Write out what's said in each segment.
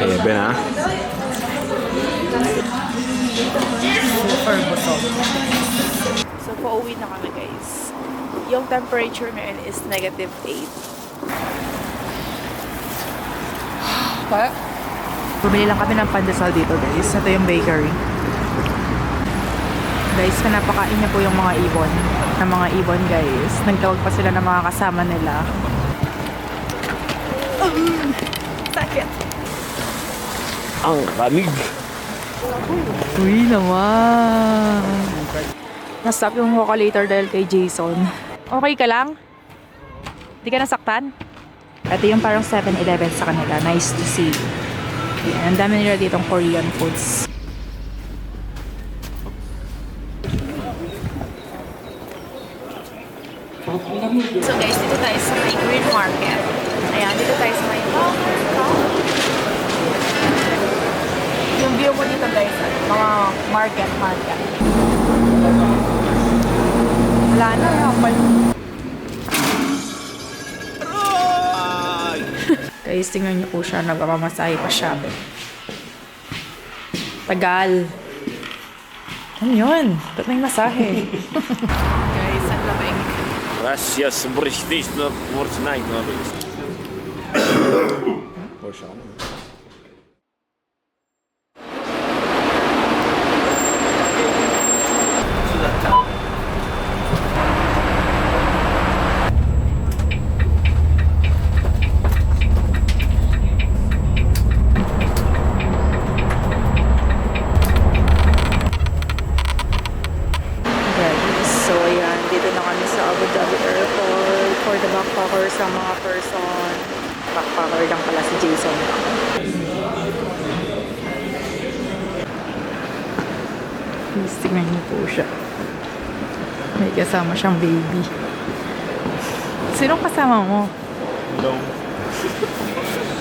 Ebe na. Super busog. So, pauwi na kami guys. Yung temperature ngayon is -8. Kaya? Bumili lang kami ng pandesal dito guys. Ito yung bakery. Guys, pinapakain niya po yung mga ibon. Ng mga ibon guys. Nagtawag pa sila ng mga kasama nila. Sakit. Ang lamig. Uy naman. Na-stop yung calculator dahil kay Jason. Okay ka lang? Di ka nasaktan? Ito yung parang 7-Eleven sa kanila. Nice to see you. Yan, ang dami nila ditong Korean foods. So guys, dito tayo sa may Green Market. Ayan, dito tayo sa may yung view mo dito guys, mga market. Wala na, guys, tingnan niyo po siya. Nagpapamasahe pa siya. Tagal. Ano yun? Ba't may masahe? guys, ang lamig. Gracias, British, no, Fortnite, no, So, ayan. Dito na kami sa Abu Dhabi Airport for the backpackers sa mga person. Backpacker lang pala si Jason. Please, tingnan niyo po siya. May kasama siyang baby. Sinong kasama mo? No.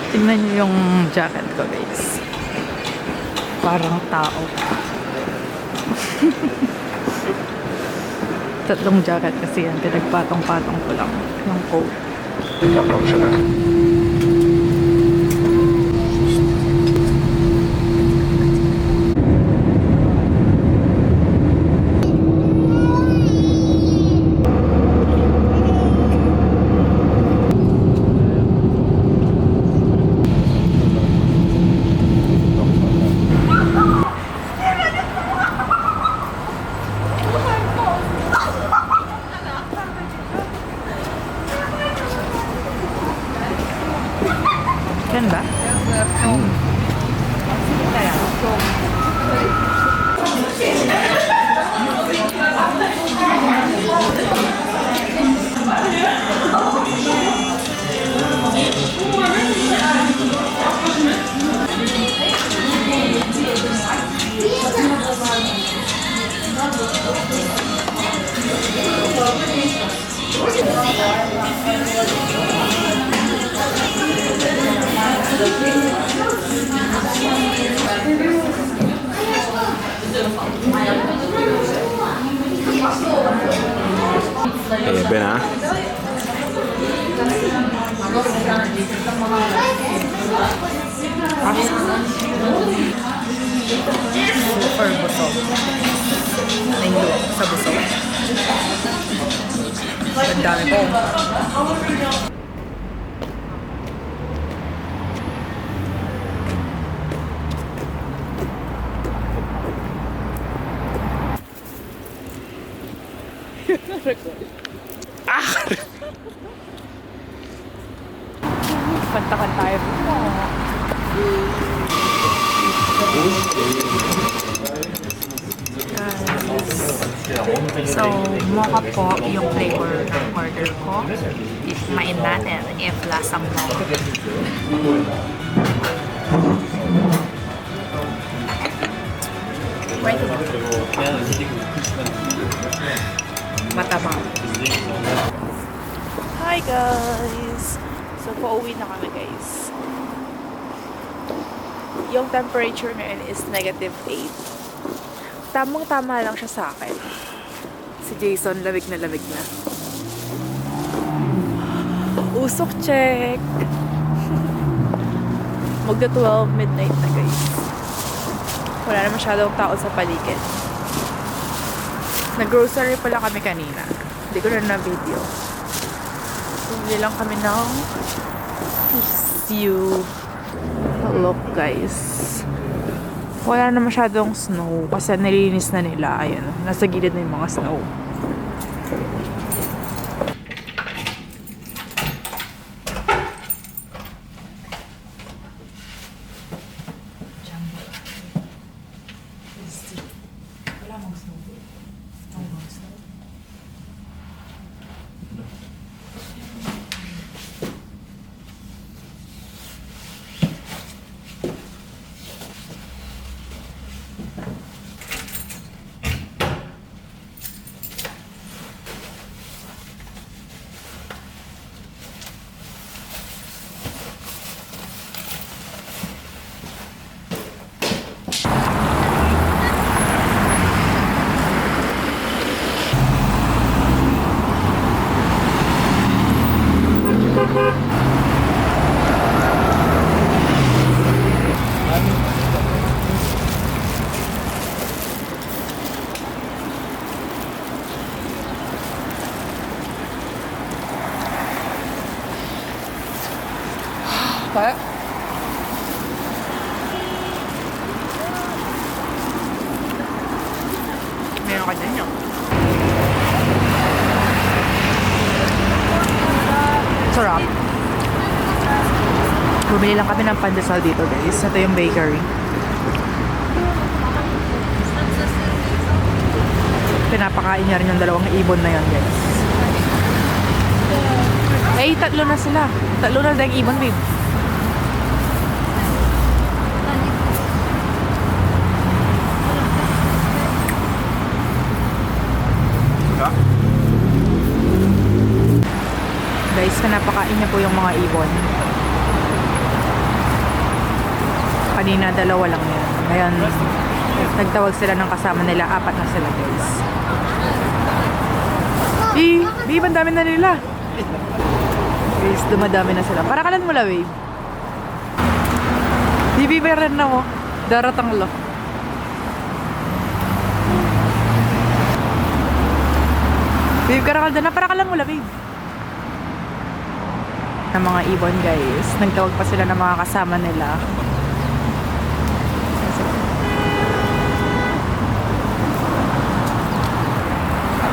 Tingnan niyo yung jacket ko, guys. Parang tao. Tatlong jacket kasi yan. Pinagpatong-patong ko lang yung coat. Yan ba? Ebe na. Super busog. Nahinlo ako sa busog. Ang dami ko. Kantakan tayo dito. So, mocha po yung flavor ng order ko. Tikmain natin if lasang mocha. Pwede ba? Matabang. Hi guys! So, pauwi na kami guys. Yung temperature ngayon is -8. Tamang-tama lang siya sa akin. Si Jason, lamig na lamig na. Usok check! Magda 12 midnight na guys. Wala na masyadong tao sa paligid. Nag-grocery pala kami kanina. Hindi ko na video. Bumili lang kami ng tissue. Look guys. Wala na masyadong snow kasi nilinis na nila. Ayun, nasa gilid na yung mga snow. Kaya? Meron ka dyan yun. Sarap. Bumili lang kami ng pandesal dito guys. Ito yung bakery. Pinapakain niya rin yung dalawang ibon na yun guys. Eh, tatlo na sila. Tatlo na dahil ibon babe. Guys, pinapakain niya po yung mga ibon. Kanina, dalawa lang yan. Ngayon, nagtawag sila ng kasama nila. 4 na sila, guys. Babe, ang dami na nila. Guys, dumadami na sila. Para kalan mo la, babe. Di babe, na mo. Daratang lo. Babe, karakalda na. Para kalan mo la, babe. Ng mga ibon guys. Nagtawag pa sila ng mga kasama nila.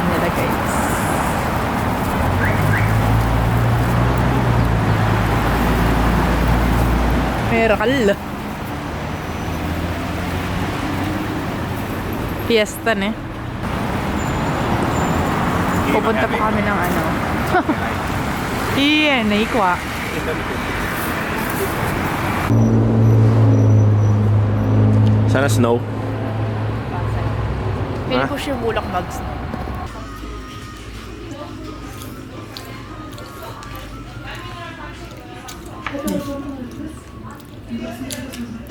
Nila guys. Merakal. Fiesta ne. Pupunta pa kami ng ano. Iya, naikwa. Sana snow. Pili ko siya bulak mags.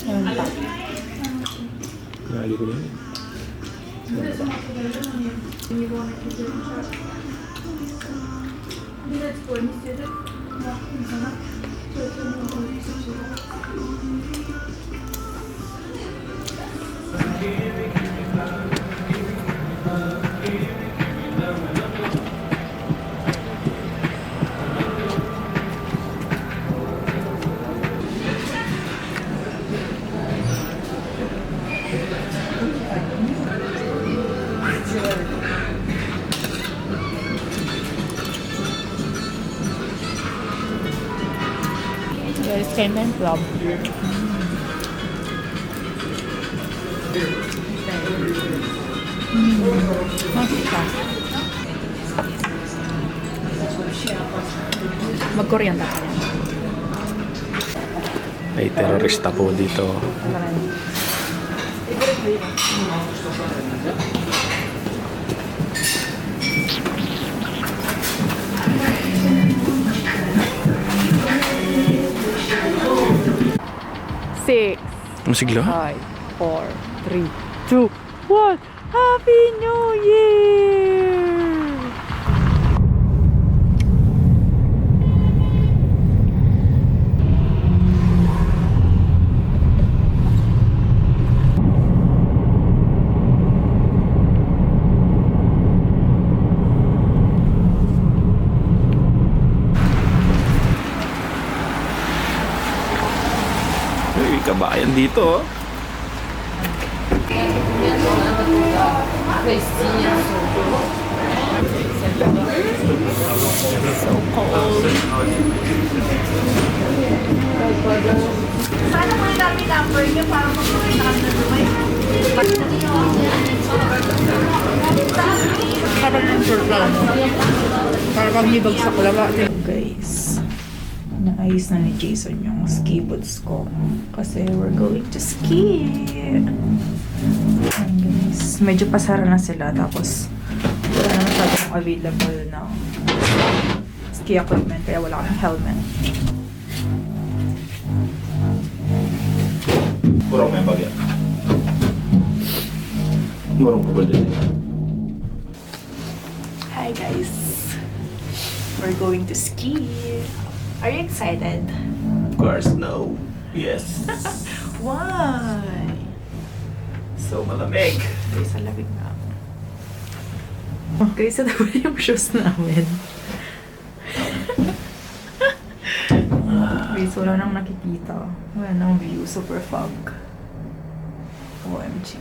Ayun pa. Nali ko yan. There's Cayman Club. Masika. Mag-Korean tayo. May terorista po dito. Six, Masigla? 5, 4, 3, 2, 1. Happy New Year! kabayan dito, oh. So cold. Sana mo yung dami number niyo para mag-uwi na kami ng lumay. Parang yung surprise. Parang may bagsak lang. Guys, naayos na ni Jason yung ski boots ko. Kasi we're going to ski. Ayan guys, medyo pasara na sila. Tapos, wala na masyadong available na ski equipment. Kaya wala kaming helmet. Kurang may bagay. Kurang ko ba din? Hi guys, we're going to ski. Are you excited? Of course, no. Yes. Why? So malamig. Guys, sa labig na. Okay, sa tabi yung shoes namin. Guys, wala nang nakikita. Wala nang view. Super fog. OMG.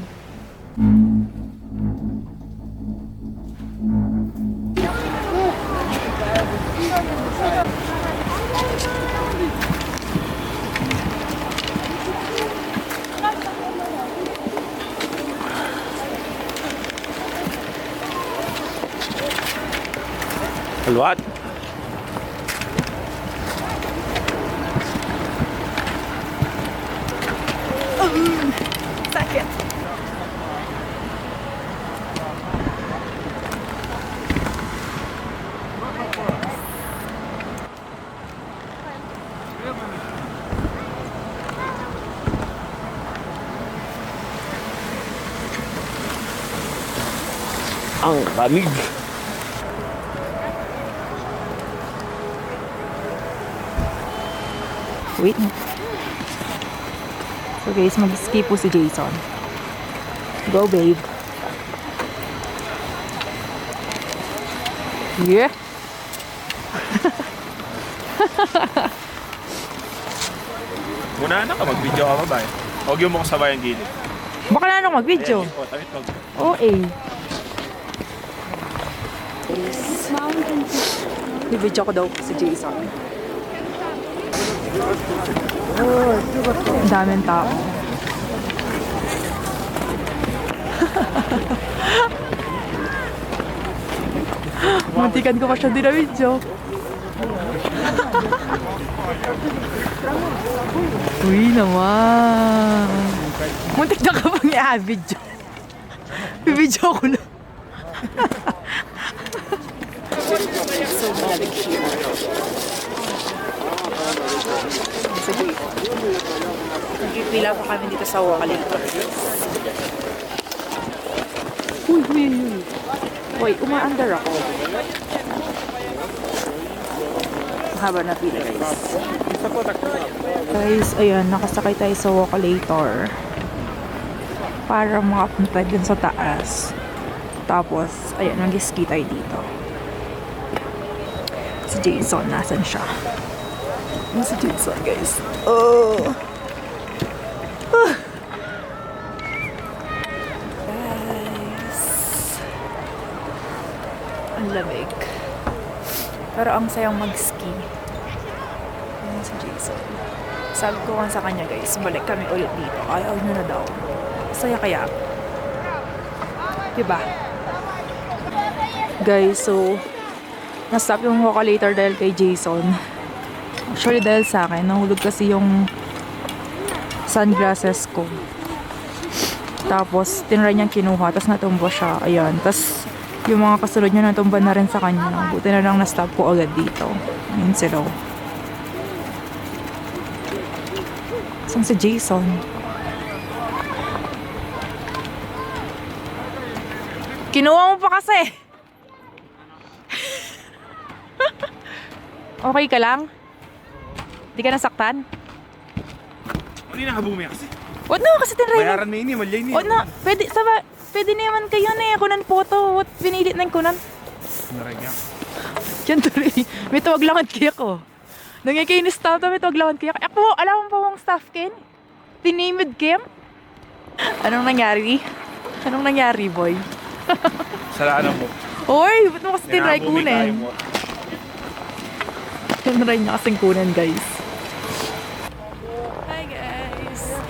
What? Sakit. Ang lamig. Wait. So guys, mag-ski po si Jason. Go, babe. Yeah. Muna na ka, mag-video ka ba? Huwag yung mo kasabay ang gilid. Baka na nang mag-video. Oh, tawid mag. Oo, eh. Bibidyo ko daw si Jason. Ang daming tao. Muntikan ko pa siya dinabidyo. Uy naman. Muntik na ka pang i-video. Bibidyo ko na. So malamig here. Sige. Nagpipila pa kami dito sa Wakalito. Uy. Uy, umaandar ako. Mahaba na pila, guys. Guys, ayan, nakasakay tayo sa Wakalator. Para makapunta dun sa taas. Tapos, ayan, mag-ski tayo dito. Si Jason, nasan siya? Si Jason, guys. Oh! Guys. Ang lamig. Pero ang sayang mag-ski. Ayan si Jason. Sabi ko sa kanya, guys, balik kami ulit dito. Ayaw niya na daw. Saya kaya. Diba? Guys, so na-stop yung Wakalator dahil kay Jason. Actually, dahil sa akin, nahulog kasi yung sunglasses ko. Tapos, tinry niyang kinuha, tapos natumba siya. Ayan. Tapos, yung mga kasunod niya natumba na rin sa kanya. Buti na lang na-stop ko agad dito. Ayan sila. Saan si Jason? Kinuha mo pa kasi! Okay ka lang? Di ka nasaktan? Hindi nakabumi kasi. Wag na kasi tinry. Bayaran na ini, malay niya. Wag na, pwede naman kayo na kunan photo. What pinilit na kunan? Naray niya. Yan tuloy. May tuwag langan kaya ko. Nangyay kayo ni staff na may tuwag langan kaya. Ako, alam mo pa mong staff kin? Tinimid, Kim? Anong nangyari? Anong nangyari, boy? Salanan mo. Oy, ba't mo kasi tinry Ninabumi tayo kunin? mo. Tinry niya kasing kunin, guys. Hi, guys.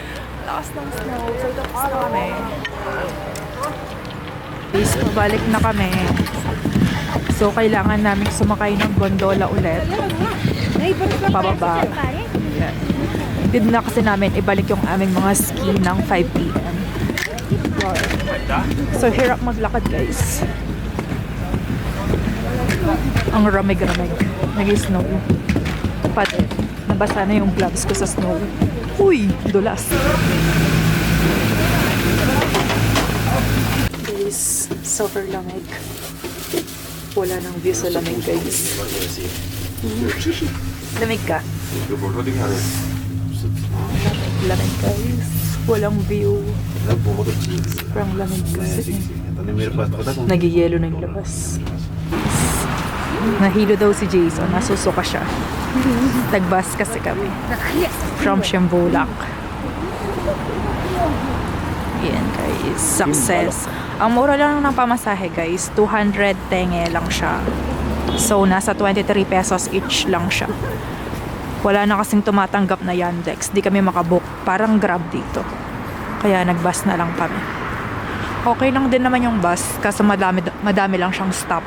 Lakas ng snow. So, tapos na kami. Guys, pabalik na kami. So, kailangan namin sumakay ng gondola ulit. Pababa. Yan. Hindi na kasi namin ibalik yung aming mga ski ng 5 p.m. So, hirap maglakad, guys. Ang ramig-ramig. Nag-snow. Pati, nabasa na yung gloves ko sa snow. Uy, dulas. Guys, super lamig. Wala nang view sa lamig, guys. Lamig ka? Lamig, guys. Walang view. Parang lamig kasi. Nagiyelo na yung labas. Nahilo daw si Jason. Nasusuka siya. Tagbas kasi kami. From Shambulak. Yan, guys. Success. Ang mura lang ng pamasahe, guys. 200 tenge lang siya. So, nasa 23 pesos each lang siya. Wala na kasing tumatanggap na Yandex. Di kami makabook. Parang Grab dito. Kaya nagbus na lang kami. Okay lang din naman yung bus kasi madami lang siyang stop.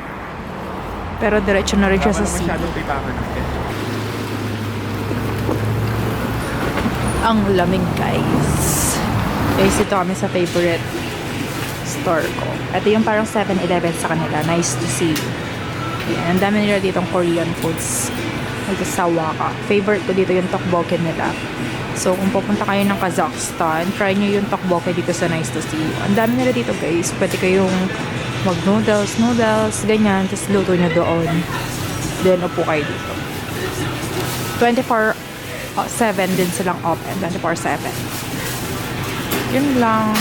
Pero diretso na rin siya sa sea. Masyadong pipakan natin. Ang lamig, guys. Guys, ito kami sa favorite store ko. Ito yung parang 7-Eleven sa kanila. Nice to see you. Yan, ang dami nila ditong Korean foods. Nagsasawa ka. Favorite ko dito yung tteokbokki nila. So, kung pupunta kayo ng Kazakhstan, try nyo yung tteokbokki dito sa Nice to see you. Ang dami nila dito, guys. Pwede kayong mag-noodles, ganyan. Tapos luto nyo doon. Then, upo kayo dito. 24/7 din silang open. 24/7. Yun lang.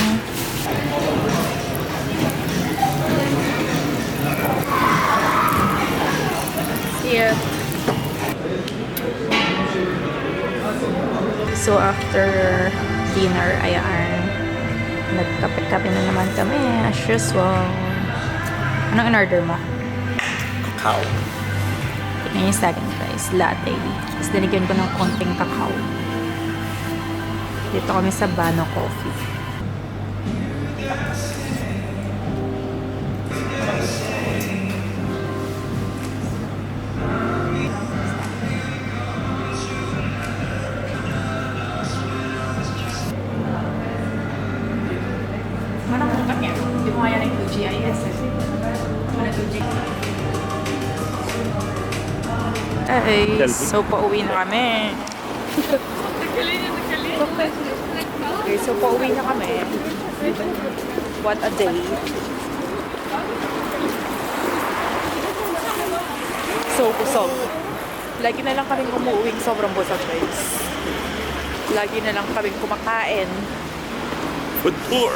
Yeah. So, after dinner, ayan, nagkape-kape na naman kami, as usual. Anong in-order mo? Kakao. Tignan yung second price, latte. Tapos dinigyan ko ng konting kakao. Dito kami sa Bano Coffee. Manang bukat niya. Hindi mo kaya ng GIS. Ay, so pauwi na kami. Okay, so pauwi na kami. What a day. So busog. Lagi na lang kaming umuuwing sobrang busog, guys. Lagi na lang kaming kumakain. Food tour.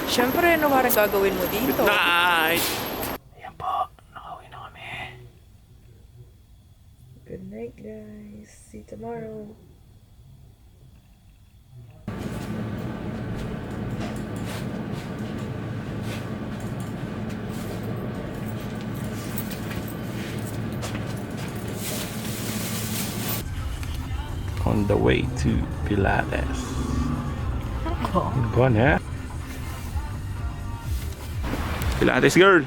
Siyempre, ano parang gagawin mo dito? Night! Ayan po, nakauwi na kami. Good night, guys. See you tomorrow. On the way to Pilates. Go on, ha? Pilates girl.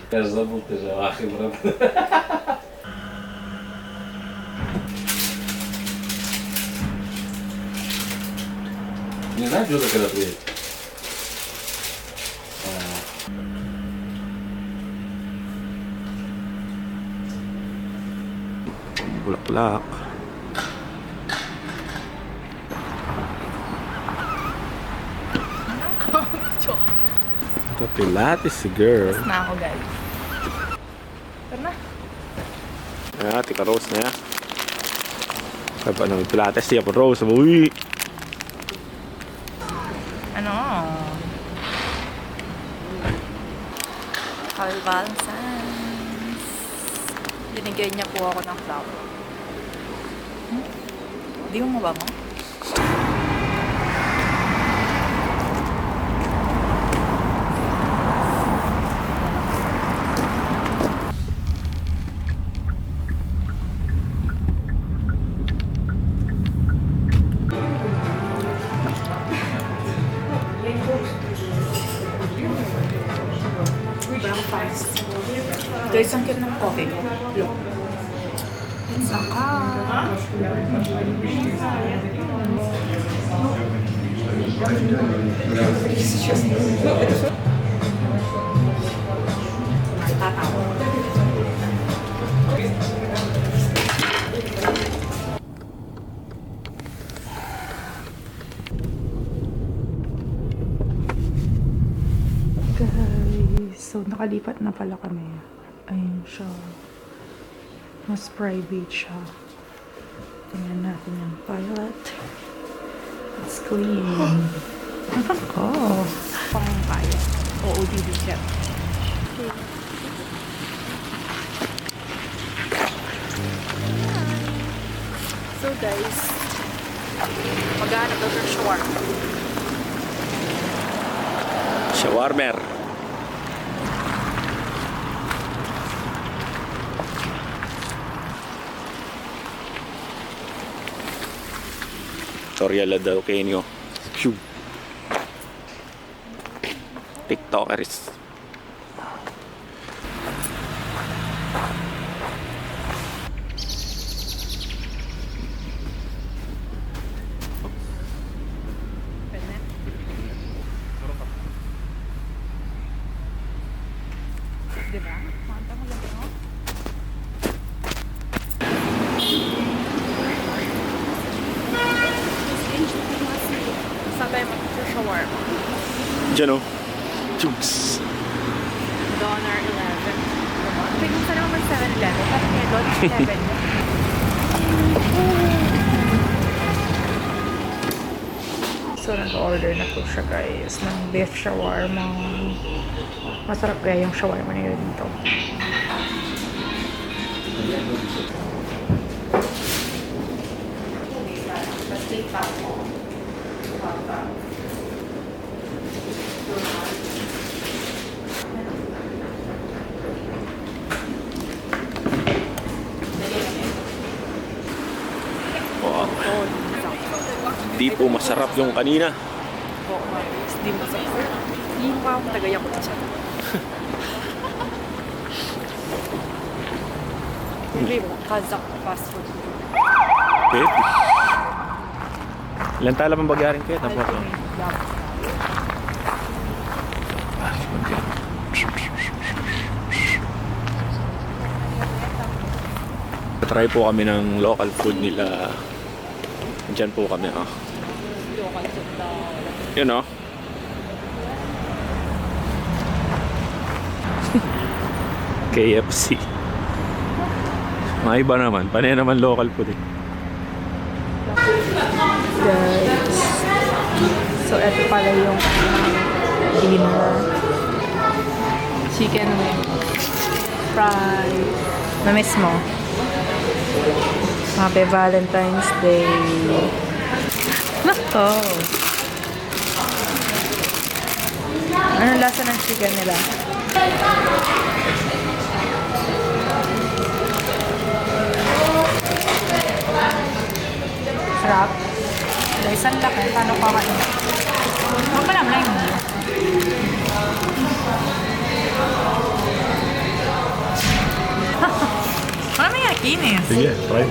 Я же забыл, ты же ахи, брат. Не знаешь, Джуда, когда приедет? Bulaklak. Ito Pilates girl. Na ako, guys. na. Ayan, tika Rose na yan. Kaya pa naman pilates niya po Rose. Uy! Ano? Calvalsans. Binigyan niya po ako ng flower. Hindi mo ba mo? Guys, ang cute ng coffee ko. Look. Saka. Tatawa. Guys, so nakalipat na pala kami. Ayun siya. Mas private siya. Tingnan natin yung toilet. It's clean. Oh. Pang kaya. OOTD siya. So guys, maghanap daw ng shawarma. Shawarmer. Tutorial daw kayo niyo. TikTokers. Diba? Manta mo lang mo. Saan tayo mag-shawarma? Diyan o. Chugs. Dollar 11. Tingnan sa naman 7-Eleven. Parang may doon 7. So, nag-order na po siya guys ng beef shawarma. Masarap kaya yung shawarma nila dito. Wow. Di po masarap yung kanina. Oo, hindi mo sa hindi mo akong tagay ako siya. Hindi mo, Kazakh fast food. Pwede. Ilan tala pang bagyarin kayo? Tapos ito. Try po kami ng local food nila. Diyan po kami. Local food daw. Yun o. KFC. Mga iba naman. Panay naman local food eh. Guys. So, eto pala yung dinner. Chicken wings. Fries. Na-miss mo? Happy Valentine's Day. Nako. Anong lasa ng chicken nila? Sarap. Guys, ang laki. Paano pa kain? Huwag pa lang lang. Ano may yakinis? Sige, try.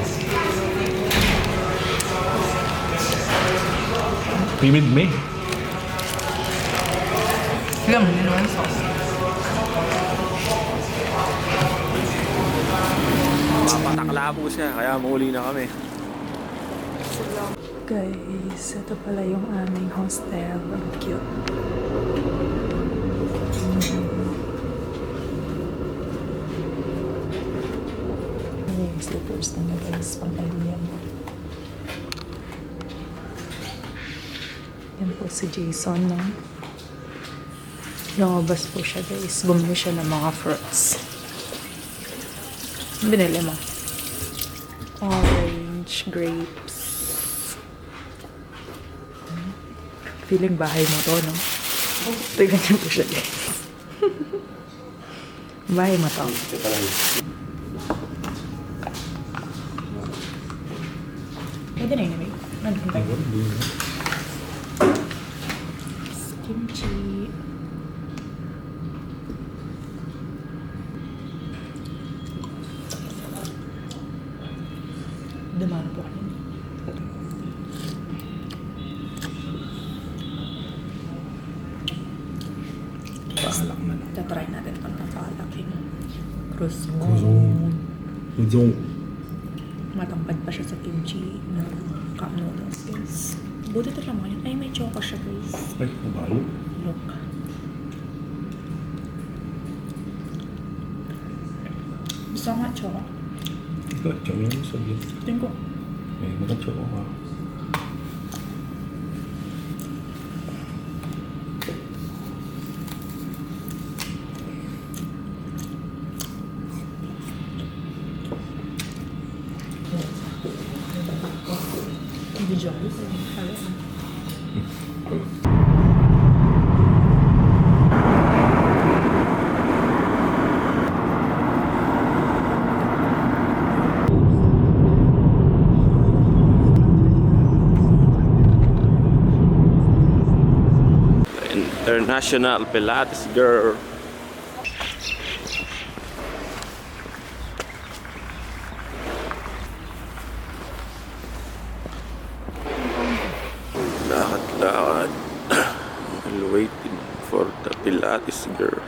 Timid me. Alam mo, yun naman sauce. Papatakla po siya, kaya mauli na kami. Guys, ito pala yung aming hostel. Ang cute. $20 nila guys, pang alien. Yan po si Jason, no? Lumabas po siya guys. Bumili siya ng mga fruits. Ano binili mo? Orange, grapes. Feeling bahay mo to, no? Tignan niyo po siya guys. Bahay mo to. Pwede na yun, babe. Naghintay. Kimchi. Dumaan po kayo. Paalak man. Tatry natin kung napakalaking croissant. Matangkad pa siya sa kimchi na cup noodles, guys. Buti ito lang ngayon. Ay, may choco siya, guys. Ay, nabalo. Look. Gusto nga choco. Choco yung sabihin. Tingin ko. May mga choco ka. Video ko. International Pilates girl. Lakad-lakad. While waiting for the Pilates girl.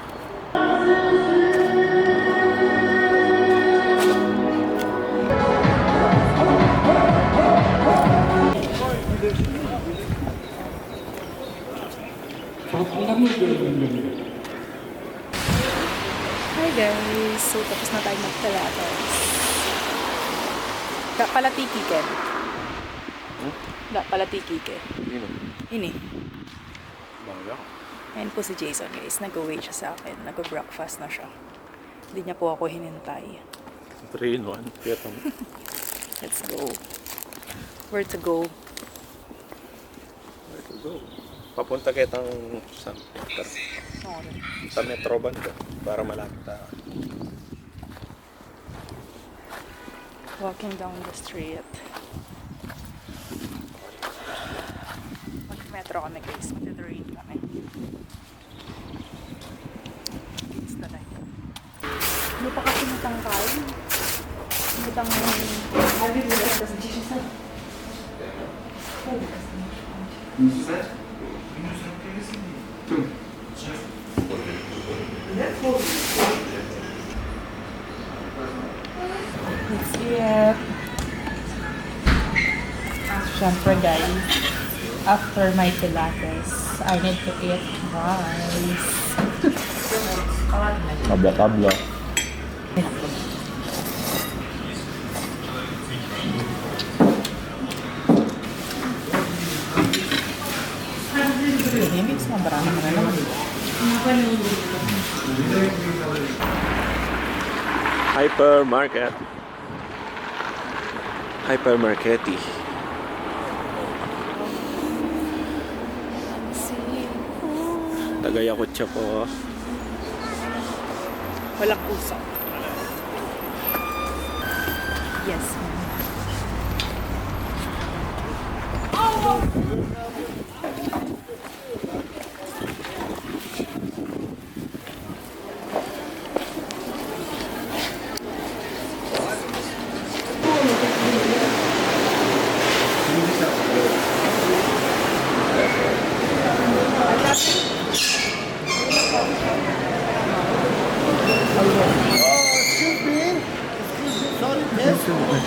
Hi guys! So, tapos na tayo mag-pilates. Da pala tiki, Ken. Da pala tiki, Ken. Ini. Ayan po si Jason guys. Nag-wait siya sa akin. Nag-breakfast na siya. Hindi niya po ako hinintay. 3 in 1. Kaya tama. Let's go. Where to go? Where to go? Papunta kitang sa metro. Okay. Sa metro banda. Para malapit tayo. Walking down the street. Mag-metro kami guys. Mag-train kami. It's the night. Hindi pa kasi matangkal. Matang... Let's eat. Siyempre guys, after my Pilates, I need to eat rice. Kabla-kabla. Mix mo, marami na naman. Hypermarket. Hypermarkety. Tagayakot siya po. Walang usok. Yes, ma'am.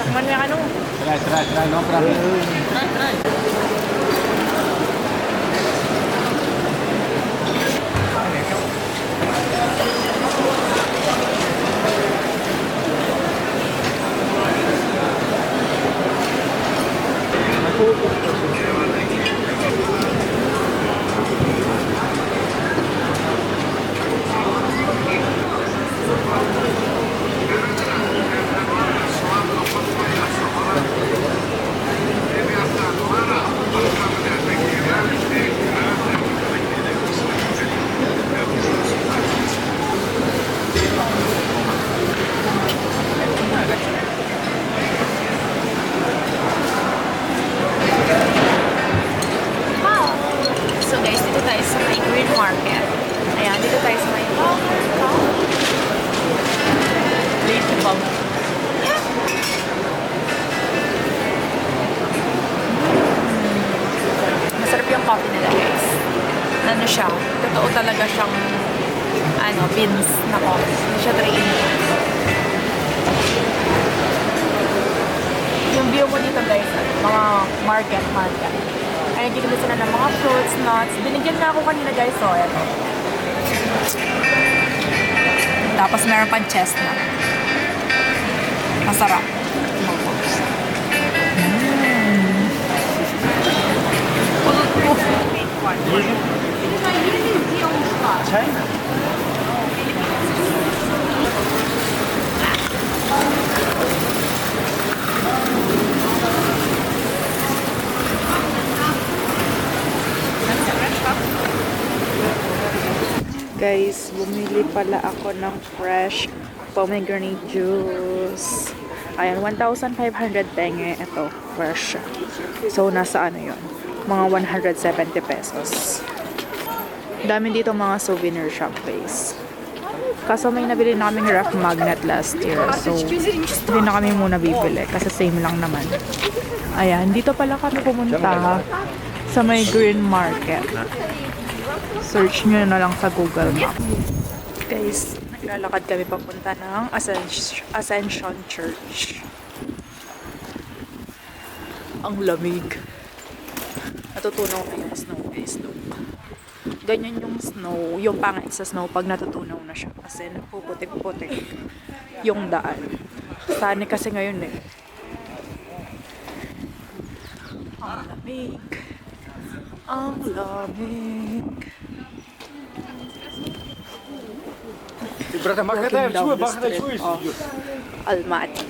Takman mo yung ano? Try, no problem. Try. talaga siyang pins. Nako, hindi siya 3 inches. Yung view mo dito guys, mga market. Ay, nagigilid sila ng mga fruits, nuts. Binigyan na ako kanina guys, so eto. Tapos meron pang chestnut. Masarap. Guys, bumili pala ako ng fresh pomegranate juice. Ayan, 1,500 tenge. Ito, fresh. So, nasa ano yun? Mga 170 pesos. Dami dito mga souvenir shop guys. Kaso may nabili na kaming ref magnet last year. So, hindi na kami muna bibili kasi same lang naman. Ayan, dito pala kami pumunta sa may green market. Search nyo na lang sa Google Map. Guys, naglalakad kami papunta ng Ascension Church. Ang lamig. Natutunaw na yung snow guys. Look. Ganyan yung snow. Yung pangit sa snow pag natutunaw na siya. Kasi nagpuputik-putik yung daan. Sani kasi ngayon eh. Ang lamig. Ang lamig. Walking down the street of Almaty.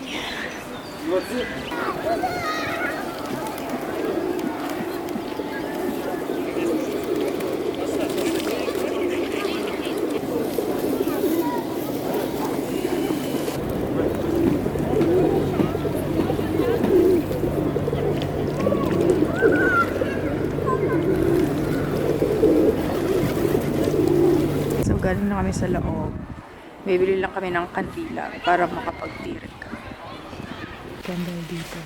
So, galing na kami sa loob. Bibili lang kami ng kandila para makapag-tirik kami. Candle dito.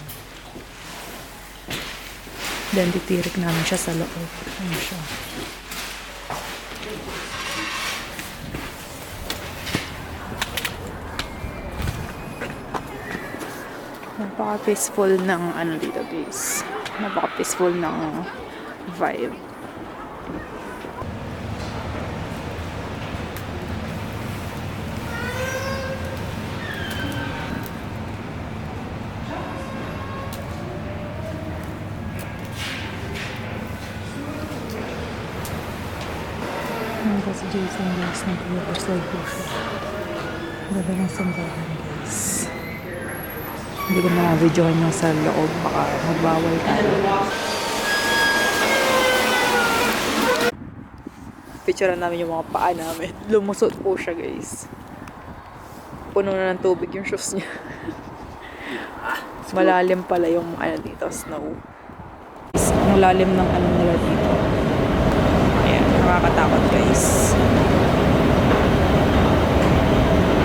Then, titirik namin siya sa loob. Ano siya? Napaka-peaceful ng ano dito guys. Napaka-peaceful ng vibe. Si Jason guys, nag-rehearsal po siya. Ganda ng sambahan guys. Hindi ko na videoin yung sa loob, baka magbawal tayo. Picturean namin yung mga paa namin. Lumusot po siya guys. Puno na ng tubig yung shoes niya. Malalim pala yung ano dito, snow. Ang lalim ng ano nila dito. Nakakatakot guys.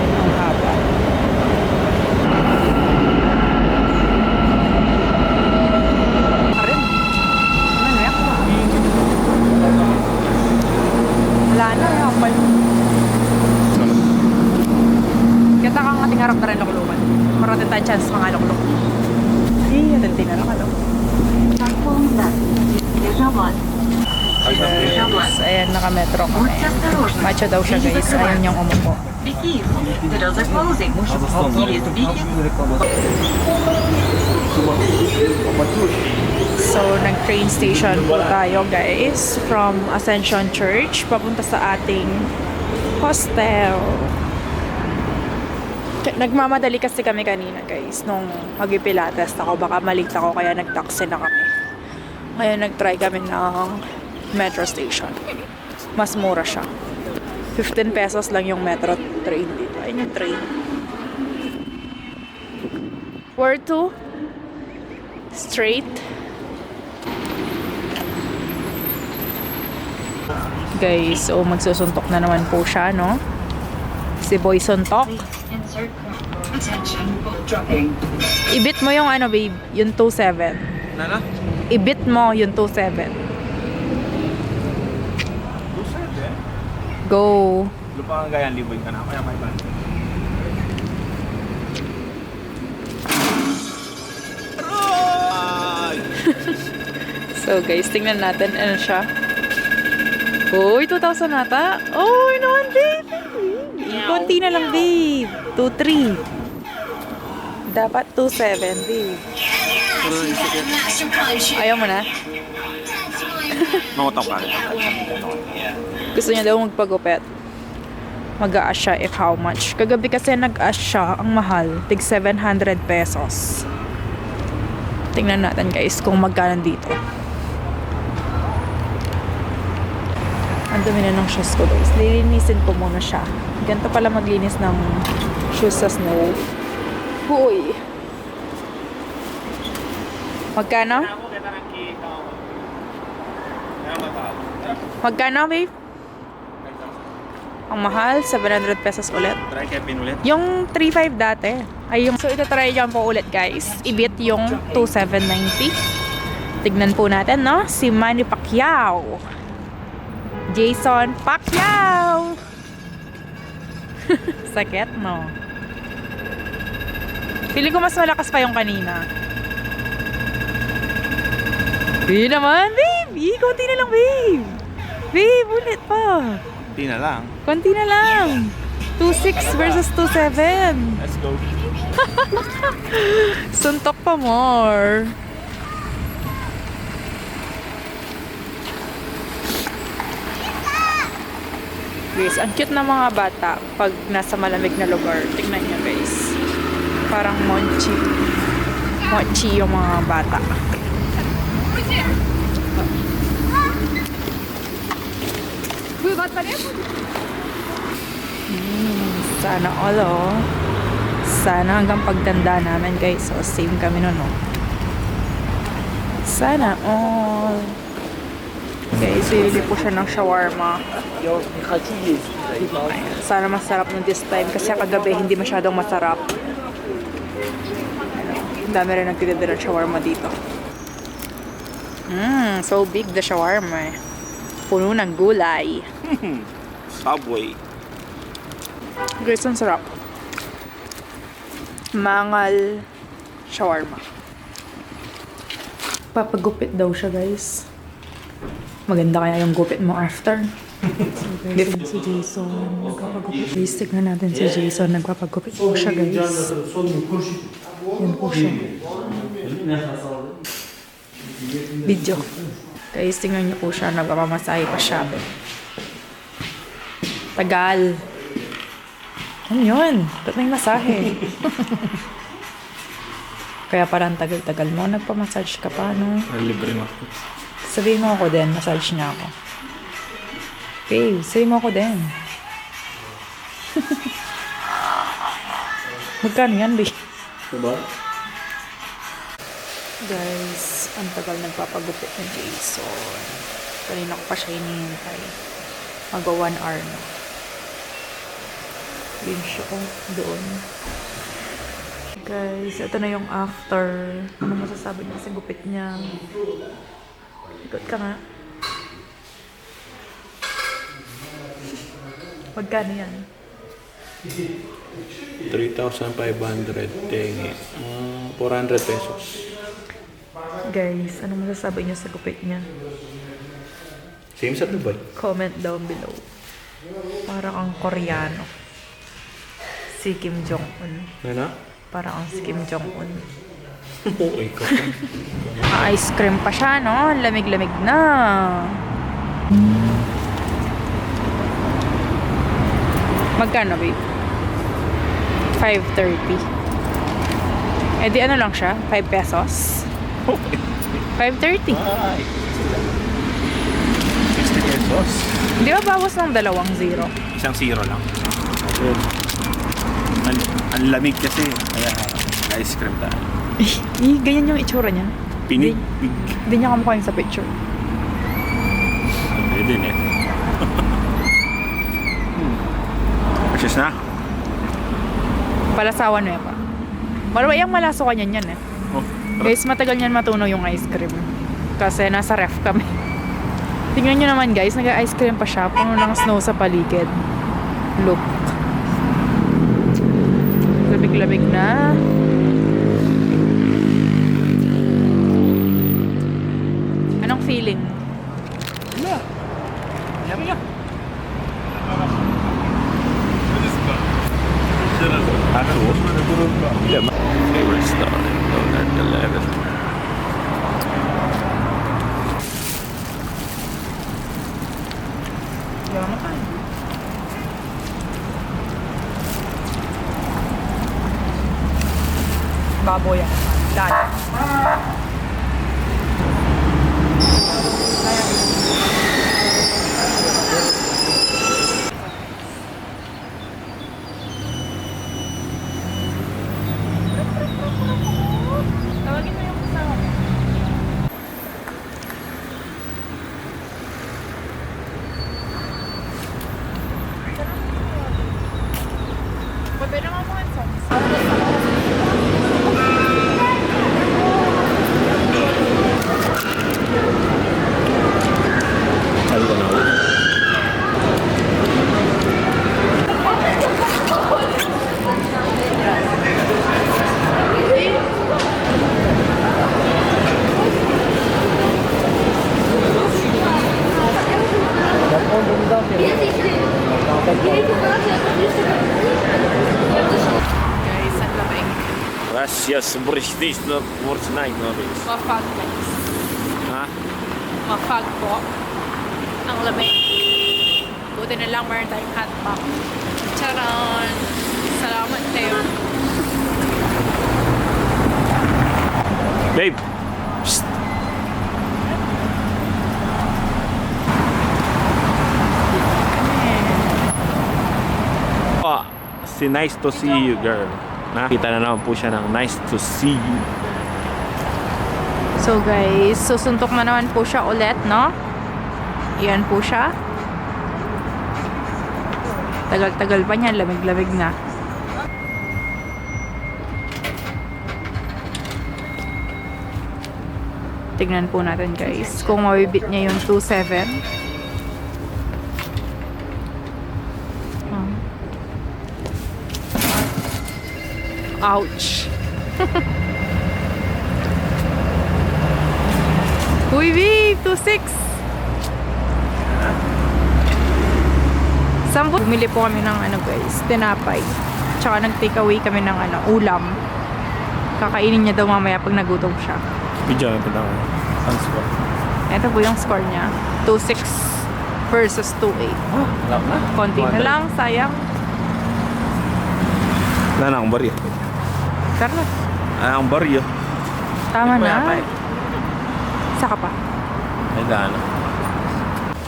Ang haba. Karin. Ano yan? Wala na. Hapal. Kita kang ating harap na rin lukulukan. Marating tayo chance mga lukuluk. Atinti na lang ano. Yes, ayan, naka-metro kami. Macho daw siya guys, ayaw niyang umupo. So, nag-train station po tayo guys from Ascension Church papunta sa ating hostel. Nagmamadali kasi kami kanina guys nung mag-pilates ako, baka malate ako kaya nag-taxi na kami. Ngayon nag-try kami ng metro station. Mas mura siya. 15 pesos lang yung metro train dito. Ayun yung train. Where to? Straight. Guys, so magsusuntok na naman po siya, no? Si Boy Suntok. Ibit mo yung ano, babe, yung 27. Nana? Ibit mo yung 27. go. Lupa kang gayang liboy ka na. Kaya may ban. So guys, tingnan natin ano siya. Uy, 2,000 nata. Uy, naman babe. Konti na lang babe. 2,300. Dapat 2,700 babe. Ayaw mo na? Mangutok ka rin. Gusto niya daw magpagupit. Mag-a-ask siya if how much. Kagabi kasi nag-ask siya, ang mahal. Tig 700 pesos. Tingnan natin guys kung magkano dito. Ang dumi na ng shoes ko guys. Lilinisin ko muna siya. Ganito pala maglinis ng shoes sa snow. Huy! Magkano? Magkano babe? Ang mahal, 700 pesos ulit. Try kaya pinulit. Yung 3,500 dati. Ay, yung, so, ito try dyan po ulit, guys. I-beat yung 2,790. Tignan po natin, no? Si Manny Pacquiao. Jason Pacquiao. Sakit, no? Feeling ko mas malakas pa yung kanina. Hindi naman, babe. Konti na lang, babe. Babe, ulit pa. Hindi na lang. Konti na lang. 2,600 versus 2,700. Let's go. Suntok pa more. Guys, ang cute na mga bata pag nasa malamig na lugar. Tingnan niyo guys. Parang mochi. Mochi yung mga bata. Sana all oh. Sana hanggang pagtanda namin guys. So same kami nun oh. Sana all. Guys, bibili po siya ng shawarma. Ayan, sana masarap nun this time kasi kagabi hindi masyadong masarap. Ang dami rin nagtitira ng shawarma dito. So big the shawarma. Puno ng gulay. Subway. Guys, ang sarap. Mangal shawarma. Papagupit daw siya, guys. Maganda kaya yung gupit mo after. So, si Jason nagpapagupit. Guys, tignan natin si Jason. Nagpapagupit po siya, guys. Yan po siya. Video. Guys, tingnan niyo po siya. Nagpapamasahe pa siya. Tagal. Ano yun? Ba't may masahe? Kaya parang tagal-tagal mo. Nagpamassage ka pa, no? Libre mo. Sabihin mo ako din. Massage niya ako. Babe, sabihin mo ako din. Magkano yan, babe? Diba? Guys, ang tagal nagpapagupit ni Jason. Kanina ko pa siya hinihintay. Mag-1 hour na. Yun siya doon. Guys, ito na yung after. Ano masasabi niya sa gupit niya? Ikot ka nga. Magkano yan? 3,500 tengi. 400 pesos. Guys, ano masasabi niyo sa gupit niya? Same sa Dubai. Comment down below. Parang ang Koreano. Si Kim Jong-un. Ano? Parang ang si Kim Jong-un. Oo, ikaw. Ice cream pa siya, no? Lamig-lamig na. Magkano, babe? 530. Eh di ano lang siya? 5 pesos? 530. Ay. 60 pesos. Di ba bawas ng 2 zero? Isang zero lang. Ang lamig kasi. Kaya ice cream tayo. Ganyan yung itsura niya. Pinig. Hindi niya kamukha yung sa picture. Pwede din eh. Purchase na? Palasawan mo yan pa. Malawayang malaso ka niyan eh. Oh. Guys, matagal niyan matunaw yung ice cream. Kasi nasa ref kami. Tingnan nyo naman guys, nag-ice cream pa siya. Puno ng snow sa paligid. Look. Labig-labig na. Anong feeling? Favorite star in at 11. Baboy yan. Dali. Tawagin mo yung kasama mo. Pwede naman mo ang songs. Ay, ganaw. Guys, ang lamig. Gracias, British, no, what's night, no, Mafag guys. ha? Mafag po. Ang lamig. Buti na lang meron tayong hotpot. Charon! Salamat Teo. Babe! Psst. Oh, si nice to see you, girl. Nakita na naman po siya ng nice to see you. So guys, susuntok na naman po siya ulit, no? Yan po siya. Tagal-tagal pa niyan, lamig-lamig na. Tignan po natin guys, kung mabibit niya yung 2.7. Ouch! Uy, babe! 2.6! Sampo. Bumili po kami ng ano guys, tinapay. Tsaka nag-take away kami ng ano, ulam. Kakainin niya daw mamaya pag nagutom siya. Video na pinaka. Ang score. Ito po yung score niya. 2.6 versus 2.8. Oh, alam na. Konti na lang, sayang. Wala na akong baryo. Pero Wala na akong baryo. tama na. Saka pa. Ay, daan na.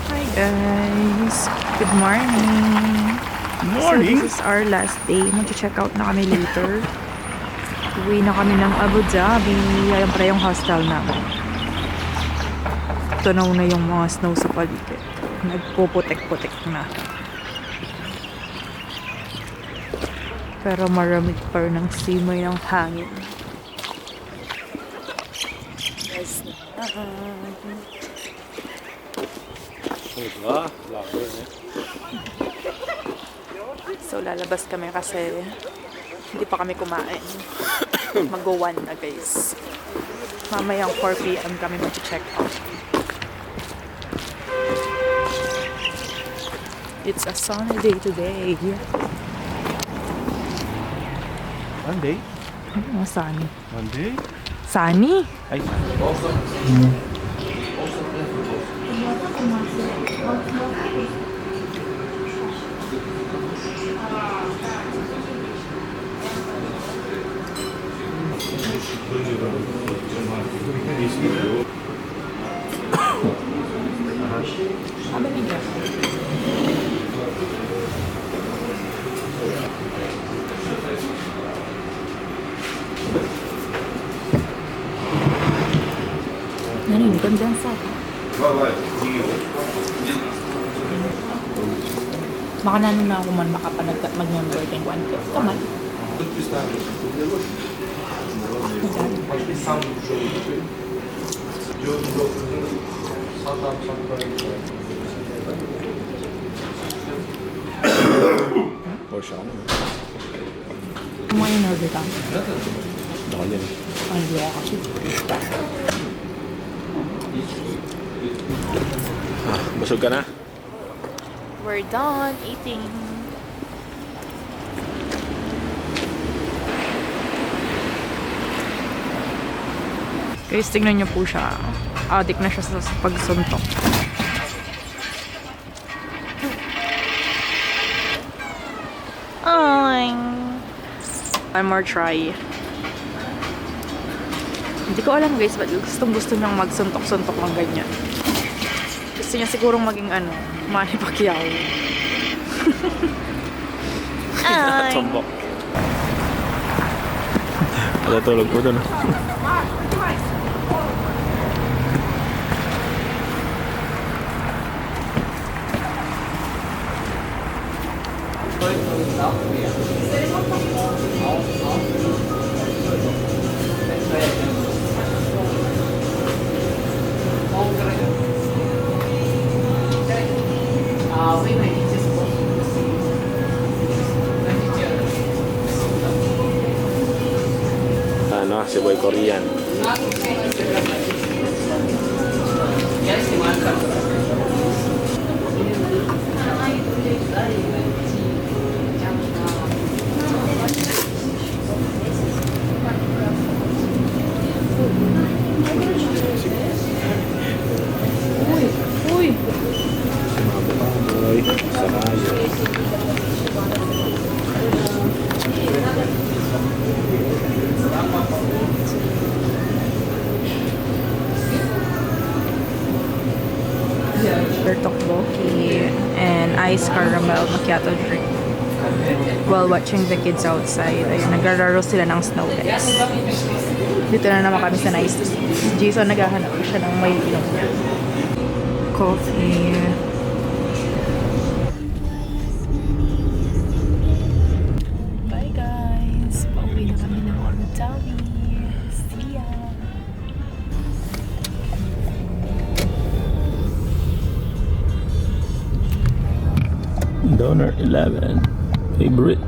Hi guys. Good morning. Morning. So this is our last day. Mag-check out na kami later. Uwi na kami ng Abu Dhabi. Ayan pala yung hostel namin. Tunaw na yung mga snow sa paligid. Nagpuputik-putik na. Pero maramig pa rin ang simoy ng hangin. Guys, so lalabas kami kasi hindi pa kami kumain. Mag-1 na guys. Mamayang 4 PM kami mag-check out. It's a sunny day today. Monday? Sunny. Monday? Sunny? Ay, Narinig ang dansa. Baka nanon na ako man makapanagkat mag-member kay Juan Kip. Kaman. Porsche ka na. Kumain na order ka. Dahil yan. Ay, hindi ako kasi. Busog ka na? We're done eating. Guys, tingnan niyo po siya. Addict na siya sa pagsuntok. Ay. One more try. Hindi ko alam guys, ba't gusto niyang magsuntok-suntok ng ganyan. Gusto niya sigurong maging Manny Pacquiao. Ay. Tumbok. Natulog po doon. Si Boy Korean. Uy! Boy, sakayo. Tteokbokki and ice caramel macchiato drink while watching the kids outside. Ayun, naglaro sila ng snow guys. Dito na naman kami sa nice. Jason naghahanap siya ng may inom niya. Coffee. Bye guys! Pauwi na kami ng Old Town. See ya! Donor 11. Favorite.